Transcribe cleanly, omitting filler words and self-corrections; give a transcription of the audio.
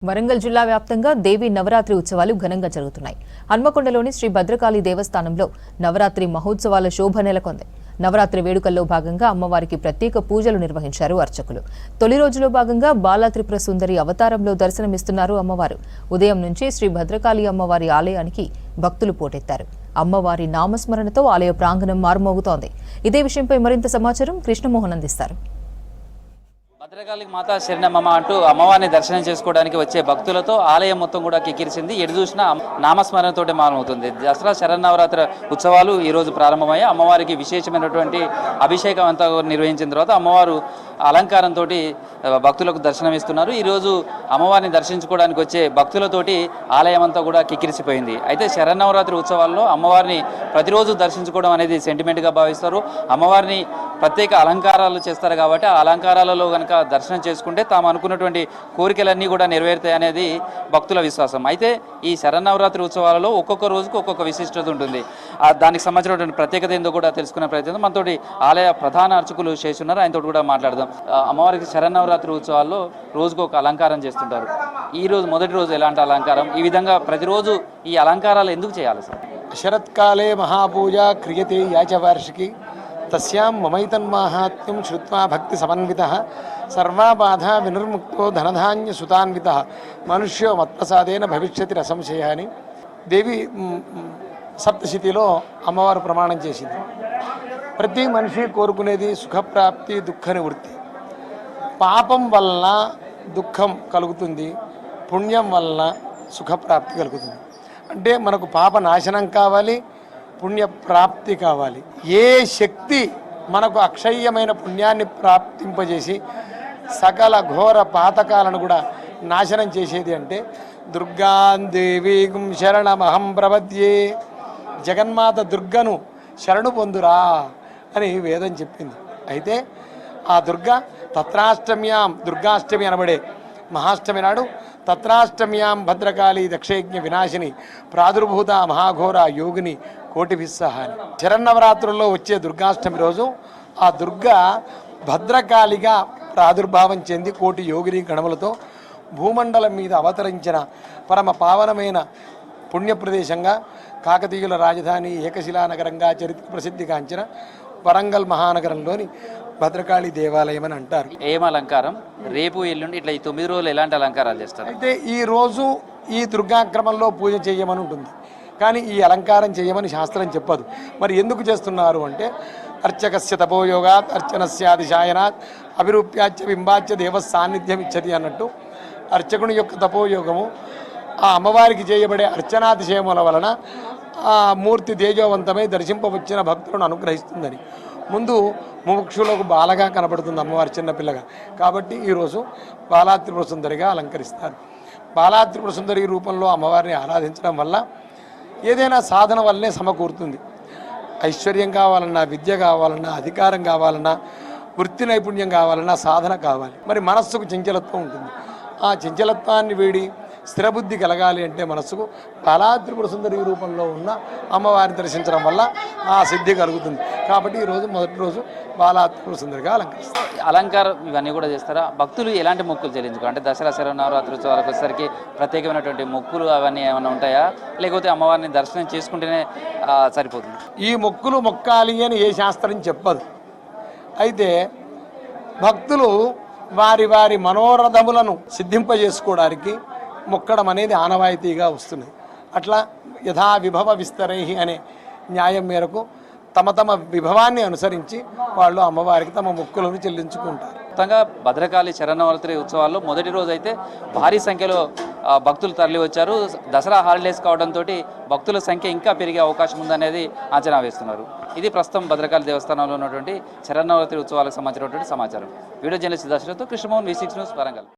వరంగల్ జిల్లా వ్యాప్తంగా దేవి నవరాత్రి ఉత్సవాలు ఘనంగా జరుగుతున్నాయి. హన్మకొండలోని శ్రీ భద్రకాళి దేవస్థానంలో నవరాత్రి మహోత్సవాల శోభ నెలకొంది. నవరాత్రి వేడుకల్లో భాగంగా అమ్మవారికి ప్రత్యేక పూజలు నిర్వహించారు అర్చకులు. తొలి రోజులో భాగంగా బాలా త్రిపుర సుందరి అవతారంలో దర్శనమిస్తున్నారు అమ్మవారు. ఉదయం నుంచి శ్రీ భద్రకాళి అమ్మవారి ఆలయానికి భక్తులు పోటెత్తారు. అమ్మవారి నామస్మరణతో ఆలయ ప్రాంగణం మారుమోగుతోంది. ఇదే విషయంపై మరింత సమాచారం కృష్ణమోహన్ అందిస్తారు. భద్రకాళి మాతా శరణమ్మ అంటూ అమ్మవారిని దర్శనం చేసుకోవడానికి వచ్చే భక్తులతో ఆలయం మొత్తం కూడా కిక్కిరిసింది. ఎటు చూసినా నామస్మరణతోటి మారమవుతుంది. దసరా శరన్నవరాత్రి ఉత్సవాలు ఈ రోజు ప్రారంభమయ్యాయి. అమ్మవారికి విశేషమైనటువంటి అభిషేకం అంతా నిర్వహించిన తర్వాత అమ్మవారు అలంకారంతో భక్తులకు దర్శనమిస్తున్నారు. ఈరోజు అమ్మవారిని దర్శించుకోవడానికి వచ్చే భక్తులతోటి ఆలయం అంతా కూడా కిక్కిరిసిపోయింది. అయితే శరన్నవరాత్రి ఉత్సవాల్లో అమ్మవారిని ప్రతిరోజు దర్శించుకోవడం అనేది సెంటిమెంట్గా భావిస్తారు. అమ్మవారిని ప్రత్యేక అలంకారాలు చేస్తారు కాబట్టి ఆ అలంకారాలలో కనుక దర్శనం చేసుకుంటే తాము అనుకున్నటువంటి కోరికలన్నీ కూడా నెరవేరుతాయి అనేది భక్తుల విశ్వాసం. అయితే ఈ శరన్నవరాత్రి ఉత్సవాలలో ఒక్కొక్క రోజుకు ఒక్కొక్క విశిష్టత ఉంటుంది. దానికి సంబంధించినటువంటి ప్రత్యేకత ఏందో కూడా తెలుసుకునే ప్రయత్నం మనతోటి ఆలయ ప్రధాన అర్చకులు చేస్తున్నారు. ఆయనతో కూడా మాట్లాడదాం. అమ్మవారికి శరన్నవరాత్రి ఉత్సవాల్లో రోజుకు ఒక అలంకారం చేస్తుంటారు. ఈ రోజు మొదటి రోజు ఎలాంటి అలంకారం, ఈ విధంగా ప్రతిరోజు ఈ అలంకారాలు ఎందుకు చేయాలి సార్? శరత్కాలే మహాపూజ క్రియతే యాచవార్షికి తస్యాం మమైతన్మాహాత్మ్యం శ్రుత్వా భక్తి సమన్వితః సర్వాబాధా వినిర్ముక్తో ధనధాన్య సుతాన్వితః మనుష్యో మత్ప్రసాదేన భవిష్యతి రసంశయ అని దేవి సప్తశతిలో అమ్మవారు ప్రమాణం చేసింది. ప్రతి మనిషి కోరుకునేది సుఖప్రాప్తి, దుఃఖ నివృత్తి. పాపం వలన దుఃఖం కలుగుతుంది, పుణ్యం వలన సుఖప్రాప్తి కలుగుతుంది. అంటే మనకు పాప నాశనం కావాలి, పుణ్యప్రాప్తి కావాలి. ఏ శక్తి మనకు అక్షయ్యమైన పుణ్యాన్ని ప్రాప్తింపజేసి సకల ఘోర పాతకాలను కూడా నాశనం చేసేది అంటే దుర్గాందేవీం శరణమహం ప్రపద్యే, జగన్మాత దుర్గను శరణు పొందురా అని వేదం చెప్పింది. అయితే ఆ దుర్గ తత్రాష్టమ్యాం, దుర్గాష్టమి అనబడే మహాష్టమి నాడు తత్రాష్టమ్యాం భద్రకాళి దక్షయజ్ఞ వినాశిని ప్రాదుర్భూత మహాఘోర యోగిని కోటిభిస్సహ అని. శరన్నవరాత్రుల్లో వచ్చే దుర్గాష్టమి రోజు ఆ దుర్గ భద్రకాళిగా ప్రాదుర్భావం చెంది కోటి యోగిని గణములతో భూమండలం మీద అవతరించిన పరమ పావనమైన పుణ్యప్రదేశంగా కాకతీయుల రాజధాని ఏకశిలా నగరంగా చరిత్ర ప్రసిద్ధిగాంచిన వరంగల్ మహానగరంలోని భద్రకాళి దేవాలయం అని అంటారు. ఏం అలంకారం రేపు ఎల్లుండి ఇట్లా ఈ 9 రోజులు ఎలాంటి అలంకారాలు చేస్తారు? అయితే ఈ రోజు ఈ దుర్గాక్రమంలో పూజ చేయమని ఉంటుంది, కానీ ఈ అలంకారం చేయమని శాస్త్రం చెప్పదు. మరి ఎందుకు చేస్తున్నారు అంటే అర్చకస్య తపోయోగాత్ అర్చనస్యాదిశాయనాత్ అభిరూప్యాచ్య బింబాచ్య దేవ సాన్నిధ్యం ఇచ్చది అన్నట్టు అర్చకుని యొక్క తపోయోగము ఆ అమ్మవారికి చేయబడే అర్చనాతిశయముల వలన ఆ మూర్తి తేజోవంతమై దర్శింపవచ్చిన భక్తులను అనుగ్రహిస్తుందని. ముందు ముముక్షులకు బాలగా కనబడుతుంది అమ్మవారి చిన్నపిల్లగా. కాబట్టి ఈరోజు బాలా త్రిపుర సుందరిగా అలంకరిస్తారు. బాలా త్రిపుర సుందరి రూపంలో అమ్మవారిని ఆరాధించడం వల్ల ఏదైనా సాధన వల్లనే సమకూరుతుంది. ఐశ్వర్యం కావాలన్నా, విద్య కావాలన్నా, అధికారం కావాలన్నా, వృత్తి నైపుణ్యం కావాలన్నా సాధన కావాలి. మరి మనస్సుకు చంచలత్వం ఉంటుంది. ఆ చంచలత్వాన్ని వీడి స్థిరబుద్ధి కలగాలి అంటే మనస్సుకు బాలా త్రిపుర సుందరి రూపంలో ఉన్న అమ్మవారిని దర్శించడం వల్ల ఆ సిద్ధి కలుగుతుంది. కాబట్టి ఈరోజు మొదటి రోజు బాలా త్రిపుర సుందరిగా అలంకరిస్తారు. అలంకారం ఇవన్నీ కూడా చేస్తారా? భక్తులు ఎలాంటి మొక్కులు చెల్లించుకో అంటే దసరా శరన్నవరాత్రి ఉత్సవాలకు వచ్చేసరికి ప్రత్యేకమైనటువంటి మొక్కులు అవన్నీ ఏమైనా ఉంటాయా, లేకపోతే అమ్మవారిని దర్శనం చేసుకుంటేనే సరిపోతుంది? ఈ మొక్కులు మొక్కాలి అని ఏ శాస్త్రం చెప్పదు. అయితే భక్తులు వారి వారి మనోరథములను సిద్ధింపజేసుకోవడానికి మొక్కడం అనేది ఆనవాయితీగా వస్తున్నాయి. అట్లా యథా విభవ విస్తరై అనే న్యాయం మేరకు తమ తమ విభవాన్ని అనుసరించి వాళ్ళు అమ్మవారికి తమ మొక్కులను చెల్లించుకుంటారు. మొత్తంగా భద్రకాళి శరన్నవరాత్రి ఉత్సవాల్లో మొదటి రోజు అయితే భారీ సంఖ్యలో భక్తులు తరలి వచ్చారు. దసరా హాలిడేస్ కావడంతో భక్తుల సంఖ్య ఇంకా పెరిగే అవకాశం ఉందనేది అంచనా వేస్తున్నారు. ఇది ప్రస్తుతం భద్రకాళి దేవస్థానంలో ఉన్నటువంటి శరన్నవరాత్రి ఉత్సవాలకు సంబంధించినటువంటి సమాచారం. Video journalist Dashrath, Krishnamohan, V6 news, Warangal.